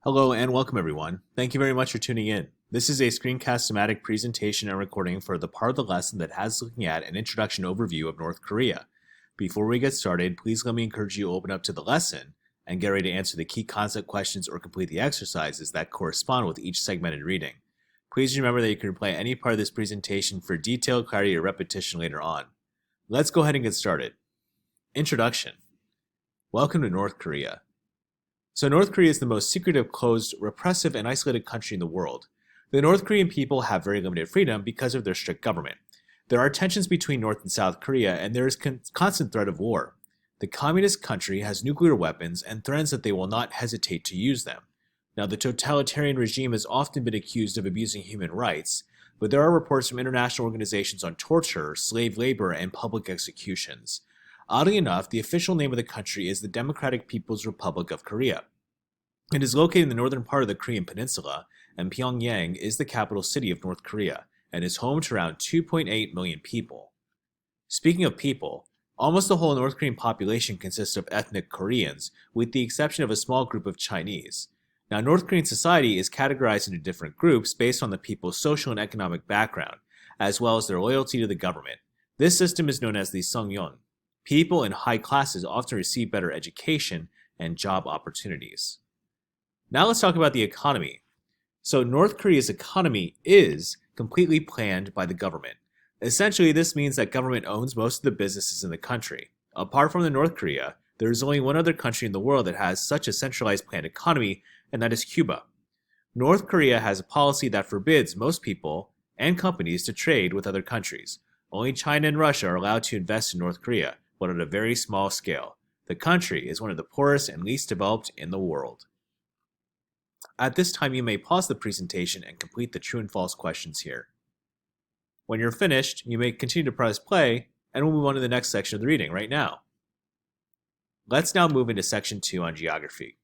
Hello and welcome everyone. Thank you very much for tuning in. This is a screencast thematic presentation and recording for the part of the lesson that has looking at an introduction overview of North Korea. Before we get started, please let me encourage you to open up to the lesson and get ready to answer the key concept questions or complete the exercises that correspond with each segmented reading. Please remember that you can replay any part of this presentation for detailed clarity or repetition later on. Let's go ahead and get started. Introduction. Welcome to North Korea. So North Korea is the most secretive, closed, repressive, and isolated country in the world. The North Korean people have very limited freedom because of their strict government. There are tensions between North and South Korea, and there is constant threat of war. The communist country has nuclear weapons and threatens that they will not hesitate to use them. Now, the totalitarian regime has often been accused of abusing human rights, but there are reports from international organizations on torture, slave labor, and public executions. Oddly enough, the official name of the country is the Democratic People's Republic of Korea. It is located in the northern part of the Korean peninsula, and Pyongyang is the capital city of North Korea, and is home to around 2.8 million people. Speaking of people, almost the whole North Korean population consists of ethnic Koreans, with the exception of a small group of Chinese. Now, North Korean society is categorized into different groups based on the people's social and economic background, as well as their loyalty to the government. This system is known as the Seongyeon. People in high classes often receive better education and job opportunities. Now let's talk about the economy. So North Korea's economy is completely planned by the government. Essentially, this means that government owns most of the businesses in the country. Apart from North Korea, there is only one other country in the world that has such a centralized planned economy, and that is Cuba. North Korea has a policy that forbids most people and companies to trade with other countries. Only China and Russia are allowed to invest in North Korea, but at a very small scale. The country is one of the poorest and least developed in the world. At this time, you may pause the presentation and complete the true and false questions here. When you're finished, you may continue to press play, and we'll move on to the next section of the reading right now. Let's now move into section 2 on geography.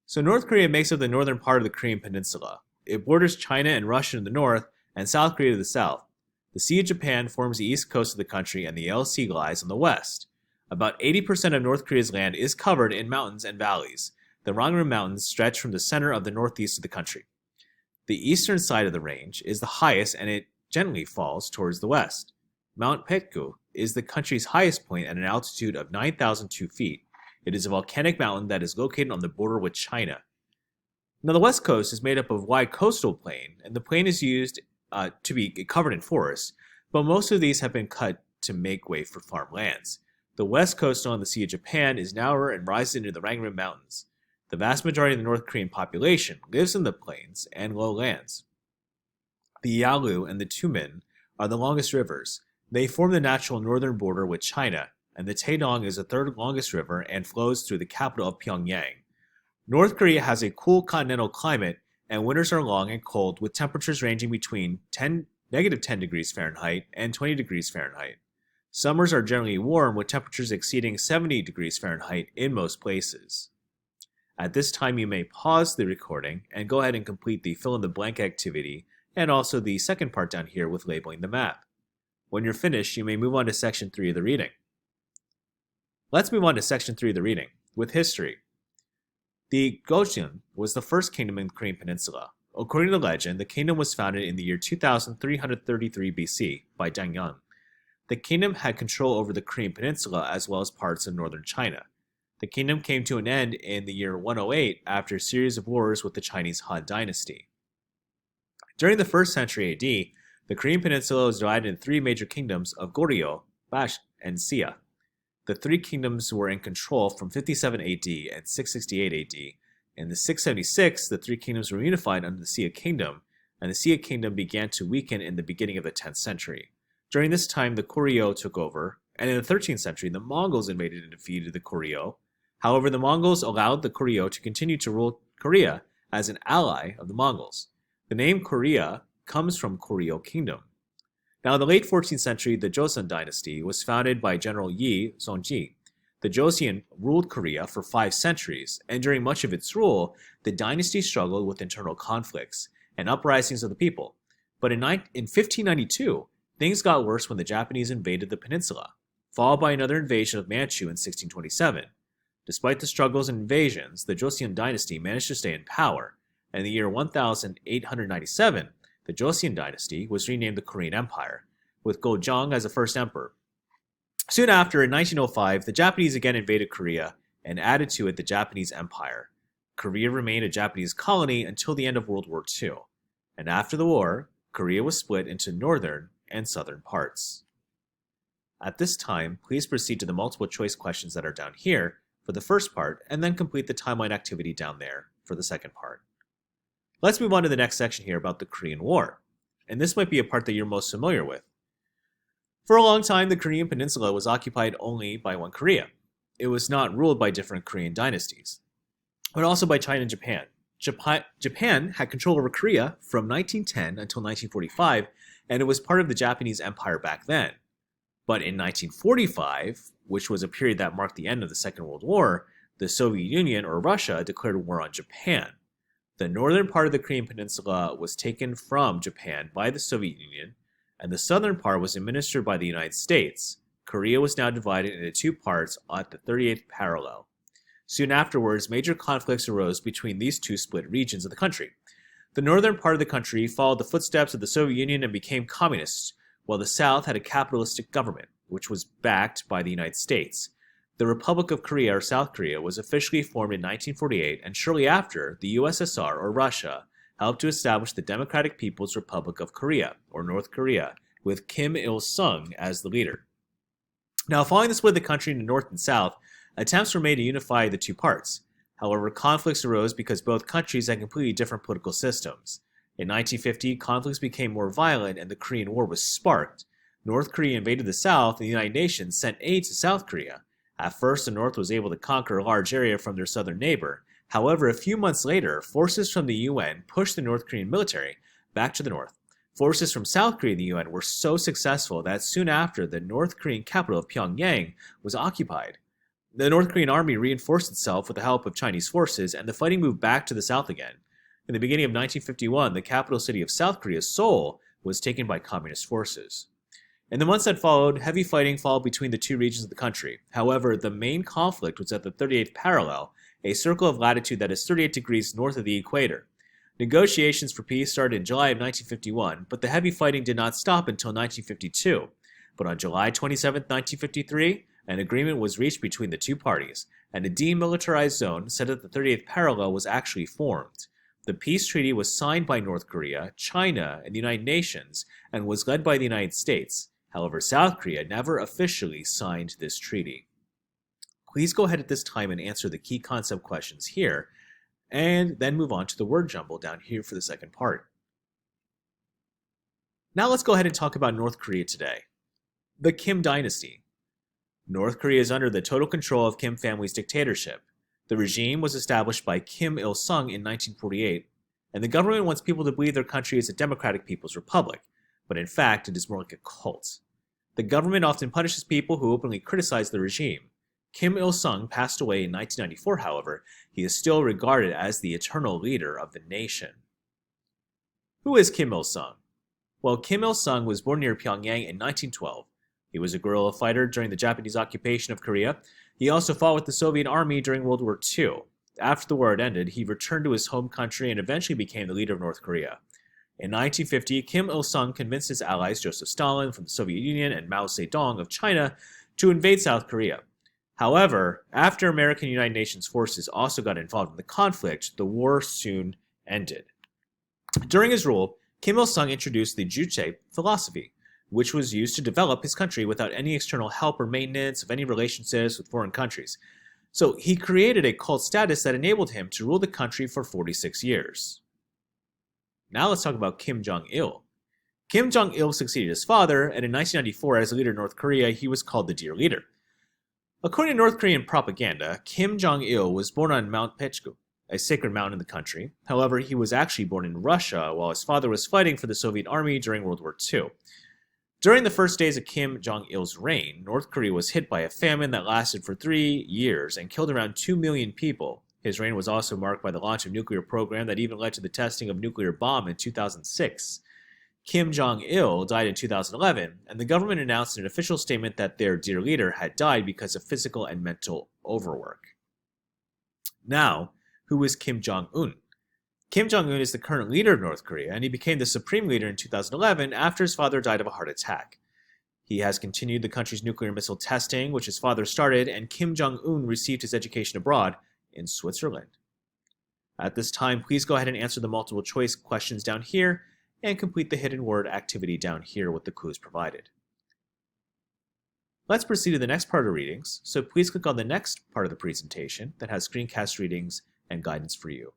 So North Korea makes up the northern part of the Korean peninsula. It borders China and Russia in the north, and South Korea to the south. The Sea of Japan forms the east coast of the country, and the Yellow Sea lies on the west. About 80% of North Korea's land is covered in mountains and valleys. The Rangram Mountains stretch from the center of the northeast of the country. The eastern side of the range is the highest, and it gently falls towards the west. Mount Petgu is the country's highest point at an altitude of 9,002 feet. It is a volcanic mountain that is located on the border with China. Now, the west coast is made up of wide coastal plain, and the plain is used to be covered in forests, but most of these have been cut to make way for farmlands. The west coast along the Sea of Japan is narrower and rises into the Rangram Mountains. The vast majority of the North Korean population lives in the plains and lowlands. The Yalu and the Tumen are the longest rivers. They form the natural northern border with China, and the Taedong is the third longest river and flows through the capital of Pyongyang. North Korea has a cool continental climate, and winters are long and cold, with temperatures ranging between negative 10 degrees Fahrenheit and 20 degrees Fahrenheit. Summers are generally warm, with temperatures exceeding 70 degrees Fahrenheit in most places. At this time, you may pause the recording and go ahead and complete the fill-in-the-blank activity, and also the second part down here with labeling the map. When you're finished, you may move on to section 3 of the reading. Let's move on to section 3 of the reading, with history. The Gojoseon was the first kingdom in the Korean peninsula. According to legend, the kingdom was founded in the year 2333 BC by Dangyang. The kingdom had control over the Korean peninsula as well as parts of northern China. The kingdom came to an end in the year 108 after a series of wars with the Chinese Han dynasty. During the 1st century AD, the Korean peninsula was divided into 3 major kingdoms of Goryeo, Bash, and Sia. The 3 kingdoms were in control from 57 AD and 668 AD. In the 676, the 3 kingdoms were unified under the Sia kingdom, and the Sia kingdom began to weaken in the beginning of the 10th century. During this time, the Goryeo took over, and in the 13th century, the Mongols invaded and defeated the Goryeo. However, the Mongols allowed the Goryeo to continue to rule Korea as an ally of the Mongols. The name Korea comes from Goryeo Kingdom. Now, in the late 14th century, the Joseon dynasty was founded by General Yi Seongji. The Joseon ruled Korea for 5 centuries, and during much of its rule, the dynasty struggled with internal conflicts and uprisings of the people. But in 1592, things got worse when the Japanese invaded the peninsula, followed by another invasion of Manchu in 1627. Despite the struggles and invasions, the Joseon dynasty managed to stay in power. In the year 1897, the Joseon dynasty was renamed the Korean Empire, with Gojong as the first emperor. Soon after, in 1905, the Japanese again invaded Korea and added to it the Japanese Empire. Korea remained a Japanese colony until the end of World War II. And after the war, Korea was split into northern and southern parts. At this time, please proceed to the multiple choice questions that are down here for the first part, and then complete the timeline activity down there for the second part. Let's move on to the next section here about the Korean War, and this might be a part that you're most familiar with. For a long time, the Korean peninsula was occupied only by one Korea. It was not ruled by different Korean dynasties, but also by China and Japan. Japan had control over Korea from 1910 until 1945, and it was part of the Japanese Empire back then. But in 1945, which was a period that marked the end of the Second World War, the Soviet Union, or Russia, declared war on Japan. The northern part of the Korean peninsula was taken from Japan by the Soviet Union, and the southern part was administered by the United States. Korea was now divided into two parts at the 38th parallel. Soon afterwards, major conflicts arose between these two split regions of the country. The northern part of the country followed the footsteps of the Soviet Union and became communist, while the South had a capitalistic government, which was backed by the United States. The Republic of Korea, or South Korea, was officially formed in 1948, and shortly after, the USSR, or Russia, helped to establish the Democratic People's Republic of Korea, or North Korea, with Kim Il-sung as the leader. Now, following the split of the country into North and South, attempts were made to unify the two parts. However, conflicts arose because both countries had completely different political systems. In 1950, conflicts became more violent and the Korean War was sparked. North Korea invaded the South and the United Nations sent aid to South Korea. At first, the North was able to conquer a large area from their southern neighbor. However, a few months later, forces from the UN pushed the North Korean military back to the north. Forces from South Korea and the UN were so successful that soon after, the North Korean capital of Pyongyang was occupied. The North Korean army reinforced itself with the help of Chinese forces, and the fighting moved back to the south again. In the beginning of 1951, the capital city of South Korea, Seoul, was taken by communist forces. In the months that followed, heavy fighting followed between the two regions of the country. However, the main conflict was at the 38th parallel, a circle of latitude that is 38 degrees north of the equator. Negotiations for peace started in July of 1951, but the heavy fighting did not stop until 1952. But on July 27, 1953, an agreement was reached between the two parties, and a demilitarized zone set at the 38th parallel was actually formed. The peace treaty was signed by North Korea, China, and the United Nations, and was led by the United States. However, South Korea never officially signed this treaty. Please go ahead at this time and answer the key concept questions here, and then move on to the word jumble down here for the second part. Now let's go ahead and talk about North Korea today. The Kim Dynasty. North Korea is under the total control of Kim family's dictatorship. The regime was established by Kim Il-sung in 1948, and the government wants people to believe their country is a democratic people's republic, but in fact it is more like a cult. The government often punishes people who openly criticize the regime. Kim Il-sung passed away in 1994, however. He is still regarded as the eternal leader of the nation. Who is Kim Il-sung? Well, Kim Il-sung was born near Pyongyang in 1912. He was a guerrilla fighter during the Japanese occupation of Korea. He also fought with the Soviet Army during World War II. After the war had ended, he returned to his home country and eventually became the leader of North Korea. In 1950, Kim Il-sung convinced his allies Joseph Stalin from the Soviet Union and Mao Zedong of China to invade South Korea. However, after American United Nations forces also got involved in the conflict, the war soon ended. During his rule, Kim Il-sung introduced the Juche philosophy, which was used to develop his country without any external help or maintenance of any relationships with foreign countries. So he created a cult status that enabled him to rule the country for 46 years. Now let's talk about Kim Jong-il. Kim Jong-il succeeded his father, and in 1994, as leader of North Korea, he was called the Dear Leader. According to North Korean propaganda, Kim Jong-il was born on Mount Pechgu, a sacred mountain in the country. However, he was actually born in Russia while his father was fighting for the Soviet Army during World War II. During the first days of Kim Jong-il's reign, North Korea was hit by a famine that lasted for 3 years and killed around 2 million people. His reign was also marked by the launch of a nuclear program that even led to the testing of a nuclear bomb in 2006. Kim Jong-il died in 2011, and the government announced in an official statement that their dear leader had died because of physical and mental overwork. Now, who is Kim Jong-un? Kim Jong-un is the current leader of North Korea, and he became the supreme leader in 2011 after his father died of a heart attack. He has continued the country's nuclear missile testing, which his father started, and Kim Jong-un received his education abroad in Switzerland. At this time, please go ahead and answer the multiple choice questions down here and complete the hidden word activity down here with the clues provided. Let's proceed to the next part of readings, so please click on the next part of the presentation that has screencast readings and guidance for you.